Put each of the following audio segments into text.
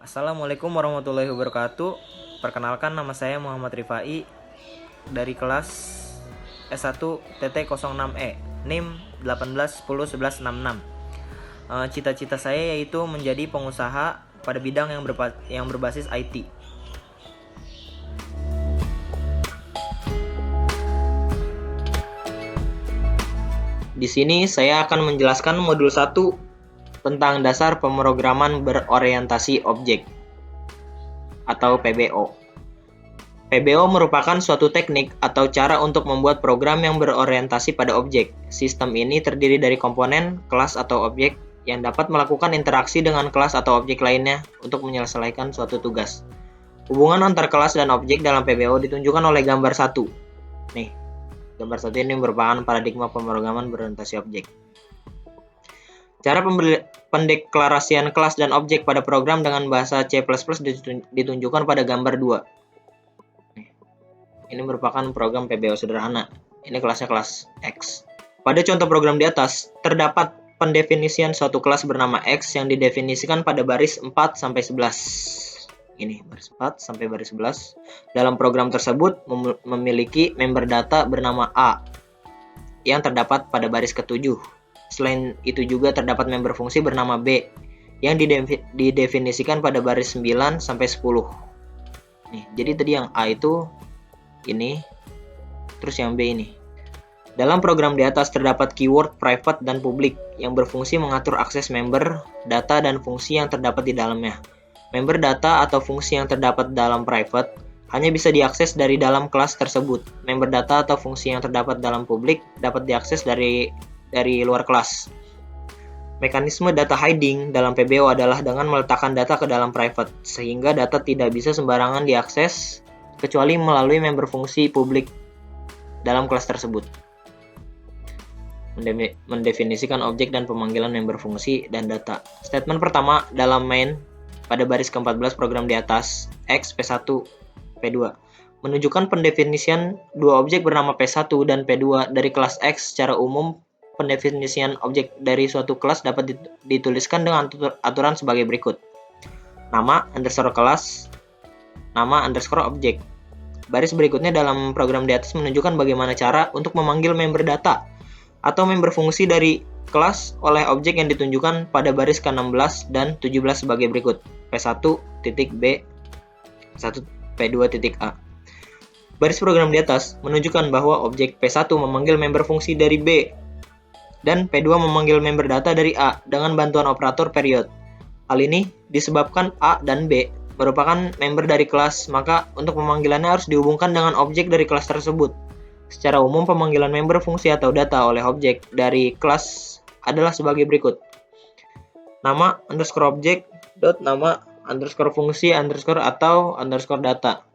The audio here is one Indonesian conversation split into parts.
Assalamualaikum warahmatullahi wabarakatuh. Perkenalkan, nama saya Muhammad Rifai dari kelas S1 TT06E NIM 18101166. Cita-cita saya yaitu menjadi pengusaha pada bidang yang berbasis IT. Di sini saya akan menjelaskan modul 1 tentang dasar pemrograman berorientasi objek atau PBO. PBO merupakan suatu teknik atau cara untuk membuat program yang berorientasi pada objek. Sistem ini terdiri dari komponen, kelas atau objek yang dapat melakukan interaksi dengan kelas atau objek lainnya untuk menyelesaikan suatu tugas. Hubungan antar kelas dan objek dalam PBO ditunjukkan oleh gambar 1. Nih, gambar 1 ini merupakan paradigma pemrograman berorientasi objek. Cara pendeklarasian kelas dan objek pada program dengan bahasa C++ ditunjukkan pada gambar 2. Ini merupakan program PBO sederhana. Ini kelasnya kelas X. Pada contoh program di atas, terdapat pendefinisian suatu kelas bernama X yang didefinisikan pada baris 4-11. Ini baris 4 sampai baris 11. Dalam program tersebut memiliki member data bernama A yang terdapat pada baris ke-7. Selain itu juga terdapat member fungsi bernama B yang didefinisikan pada baris 9 sampai 10. Nih, jadi tadi yang A itu ini, terus yang B ini. Dalam program di atas terdapat keyword private dan public yang berfungsi mengatur akses member, data, dan fungsi yang terdapat di dalamnya. Member data atau fungsi yang terdapat dalam private hanya bisa diakses dari dalam kelas tersebut. Member data atau fungsi yang terdapat dalam public dapat diakses dari luar kelas. Mekanisme data hiding dalam PBO adalah dengan meletakkan data ke dalam private, sehingga data tidak bisa sembarangan diakses kecuali melalui member fungsi publik dalam kelas tersebut. Mendefinisikan objek dan pemanggilan member fungsi dan data. Statement pertama dalam main pada baris ke-14 program di atas, X, P1, P2, menunjukkan pendefinisian dua objek bernama P1 dan P2 dari kelas X. Secara umum, pendefinisian objek dari suatu kelas dapat dituliskan dengan aturan sebagai berikut. Nama underscore kelas, nama underscore objek. Baris berikutnya dalam program di atas menunjukkan bagaimana cara untuk memanggil member data atau member fungsi dari kelas oleh objek yang ditunjukkan pada baris ke-16 dan 17 sebagai berikut. P1.B 1P2.A. Baris program di atas menunjukkan bahwa objek P1 memanggil member fungsi dari B dan P2 memanggil member data dari A dengan bantuan operator period. Hal ini disebabkan A dan B merupakan member dari kelas, maka untuk pemanggilannya harus dihubungkan dengan objek dari kelas tersebut. Secara umum, pemanggilan member fungsi atau data oleh objek dari kelas adalah sebagai berikut. Nama underscore objek dot nama underscore fungsi underscore atau underscore data.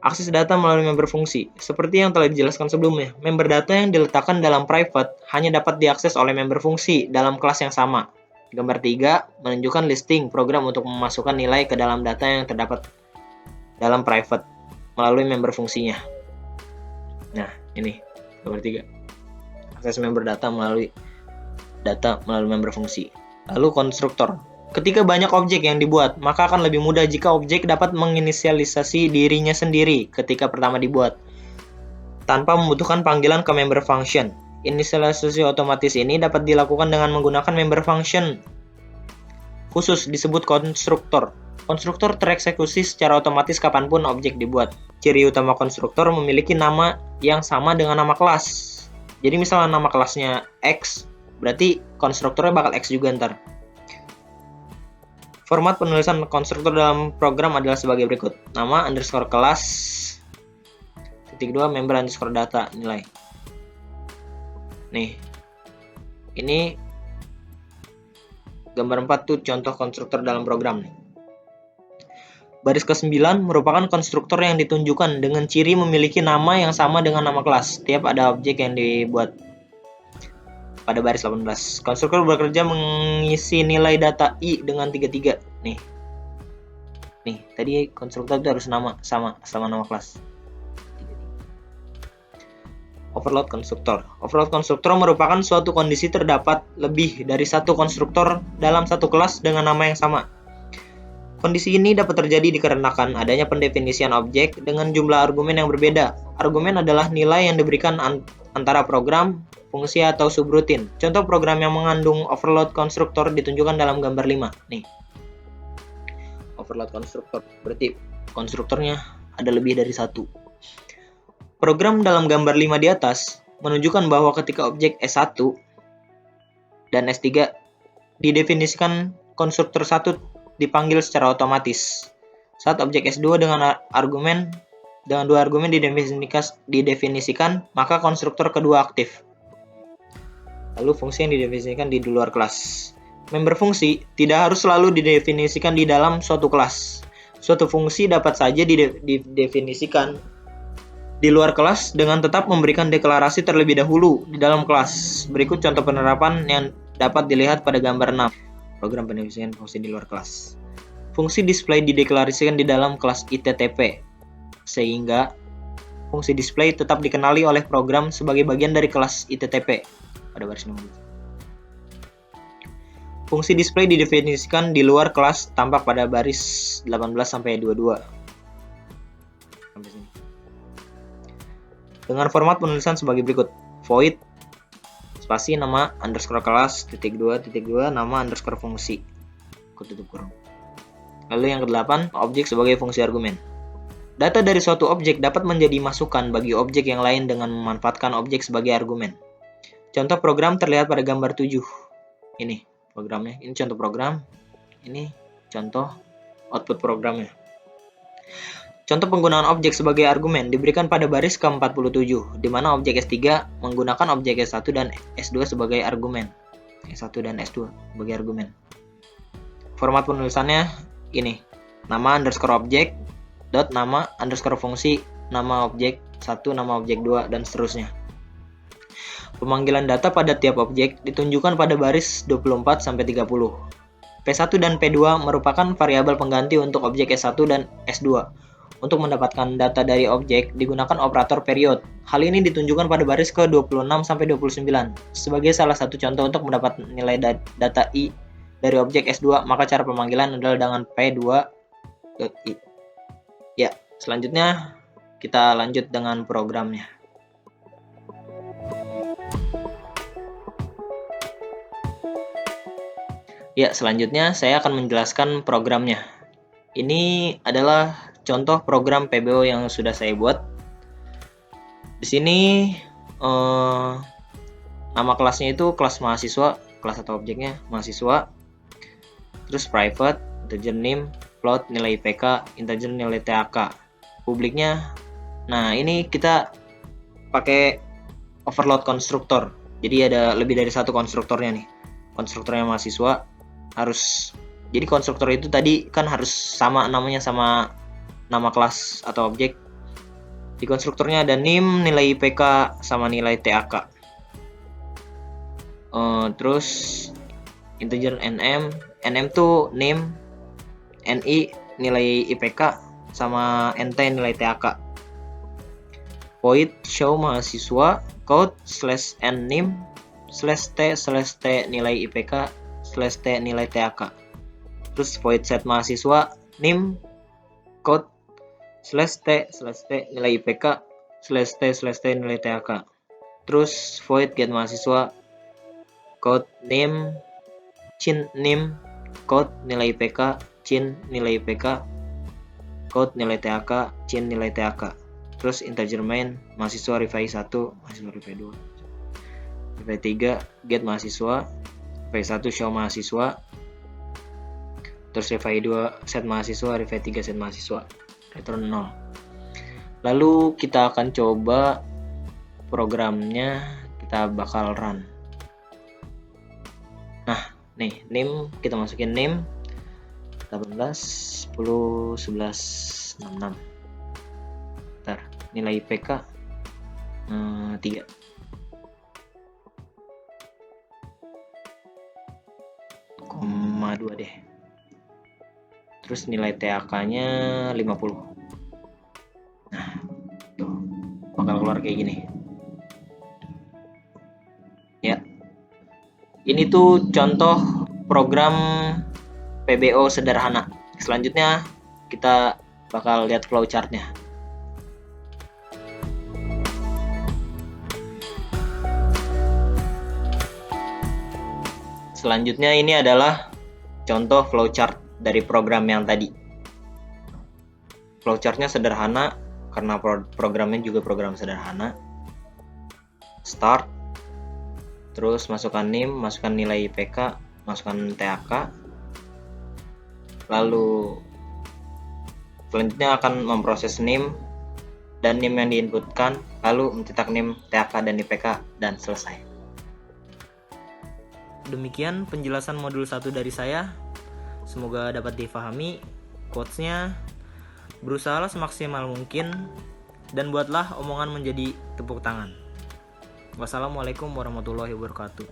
Akses data melalui member fungsi. Seperti yang telah dijelaskan sebelumnya, member data yang diletakkan dalam private hanya dapat diakses oleh member fungsi dalam kelas yang sama. Gambar 3 menunjukkan listing program untuk memasukkan nilai ke dalam data yang terdapat dalam private melalui member fungsinya. Nah, ini gambar 3. Akses member data melalui member fungsi. Lalu konstruktor. Ketika banyak objek yang dibuat, maka akan lebih mudah jika objek dapat menginisialisasi dirinya sendiri ketika pertama dibuat, tanpa membutuhkan panggilan ke member function. Inisialisasi otomatis ini dapat dilakukan dengan menggunakan member function khusus disebut konstruktor. Konstruktor tereksekusi secara otomatis kapanpun objek dibuat. Ciri utama konstruktor memiliki nama yang sama dengan nama kelas. Jadi misalnya nama kelasnya X, berarti konstruktornya bakal X juga ntar. Format penulisan konstruktor dalam program adalah sebagai berikut. Nama underscore kelas, titik 2 member underscore data nilai. Nih, ini gambar 4 tuh contoh konstruktor dalam program nih. Baris ke-9 merupakan konstruktor yang ditunjukkan dengan ciri memiliki nama yang sama dengan nama kelas. Setiap ada objek yang dibuat. Pada baris 18, konstruktor bekerja mengisi nilai data I dengan 33. Nih, tadi konstruktor itu harus sama nama kelas. Overload konstruktor. Overload konstruktor merupakan suatu kondisi terdapat lebih dari satu konstruktor dalam satu kelas dengan nama yang sama. Kondisi ini dapat terjadi dikarenakan adanya pendefinisian objek dengan jumlah argumen yang berbeda. Argumen adalah nilai yang diberikan antara program, fungsi, atau subrutin. Contoh program yang mengandung overload konstruktor ditunjukkan dalam gambar 5. Nih, overload konstruktor, berarti konstruktornya ada lebih dari satu. Program dalam gambar 5 di atas menunjukkan bahwa ketika objek S1 dan S3 didefinisikan, konstruktor 1 dipanggil secara otomatis. Saat objek S2 dengan dua argumen didefinisikan, maka konstruktor kedua aktif. Lalu fungsi yang didefinisikan di luar kelas. Member fungsi tidak harus selalu didefinisikan di dalam suatu kelas. Suatu fungsi dapat saja didefinisikan di luar kelas dengan tetap memberikan deklarasi terlebih dahulu di dalam kelas. Berikut contoh penerapan yang dapat dilihat pada gambar 6. Program pendefinisian fungsi di luar kelas. Fungsi display dideklarasikan di dalam kelas ITTP, sehingga fungsi display tetap dikenali oleh program sebagai bagian dari kelas ITTP pada baris 6. Fungsi display didefinisikan di luar kelas tampak pada baris 18-22. Sampai sini. Dengan format penulisan sebagai berikut. Void spasi nama underscore kelas _2 nama underscore fungsi tutup kurung. Lalu yang ke-8, objek sebagai fungsi argumen. Data dari suatu objek dapat menjadi masukan bagi objek yang lain dengan memanfaatkan objek sebagai argumen. Contoh program terlihat pada gambar 7. Ini programnya, ini contoh program, ini contoh output programnya. Contoh penggunaan objek sebagai argumen diberikan pada baris ke-47, di mana objek S3 menggunakan objek S1 dan S2 sebagai argumen. S1 dan S2 sebagai argumen. Format penulisannya ini. Nama underscore objek, dot nama underscore fungsi, nama objek 1, nama objek 2, dan seterusnya. Pemanggilan data pada tiap objek ditunjukkan pada baris 24-30. P1 dan P2 merupakan variabel pengganti untuk objek S1 dan S2. Untuk mendapatkan data dari objek, digunakan operator period. Hal ini ditunjukkan pada baris ke-26-29. Sebagai salah satu contoh untuk mendapat nilai data I dari objek S2, maka cara pemanggilan adalah dengan P2.I. Ya, selanjutnya kita lanjut dengan programnya. Ya, selanjutnya saya akan menjelaskan programnya. Ini adalah contoh program PBO yang sudah saya buat. Di sini nama kelasnya itu kelas mahasiswa, kelas atau objeknya mahasiswa. Terus private, integer name, float nilai IPK, integer nilai TAK. Publiknya, nah ini kita pakai overload konstruktor. Jadi ada lebih dari satu konstruktornya nih. Konstruktornya mahasiswa harus, jadi konstruktor itu tadi kan harus sama namanya sama nama kelas atau objek. Di konstruktornya ada name, nilai IPK, sama nilai TAK. Terus integer nm tuh name, ni nilai IPK, sama nt nilai TAK. Void show mahasiswa, code /name /t nilai IPK /t nilai TAK. Terus void set mahasiswa, name, code /t nilai IPK /t nilai TAK. Terus void get mahasiswa, code name, name, code nilai IPK, nilai IPK, code nilai TAK, nilai TAK. Terus integer main mahasiswa revai 1, mahasiswa revai 2, revai 3, get mahasiswa, revai 1 show mahasiswa, terus revai 2 set mahasiswa, revai 3 set mahasiswa, return 0. Lalu kita akan coba programnya, kita bakal run. Nah, nih name, kita masukin name 18 10 11 66. Ntar nilai IPK 3. Koma 2 deh. Terus nilai TAK-nya 50. Nah, tuh bakal keluar kayak gini. Ya. Ini tuh contoh program PBO sederhana. Selanjutnya kita bakal lihat flowchart-nya. Selanjutnya ini adalah contoh flowchart dari program yang tadi. Flowchart-nya sederhana karena programnya juga program sederhana. Start, terus masukkan NIM, masukkan nilai IPK, masukkan TAK. Lalu selanjutnya akan memproses NIM dan NIM yang diinputkan, lalu mencetak NIM, TAK, dan IPK, dan selesai. Demikian penjelasan modul 1 dari saya. Semoga dapat difahami. Quotes-nya, berusahalah semaksimal mungkin dan buatlah omongan menjadi tepuk tangan. Wassalamualaikum warahmatullahi wabarakatuh.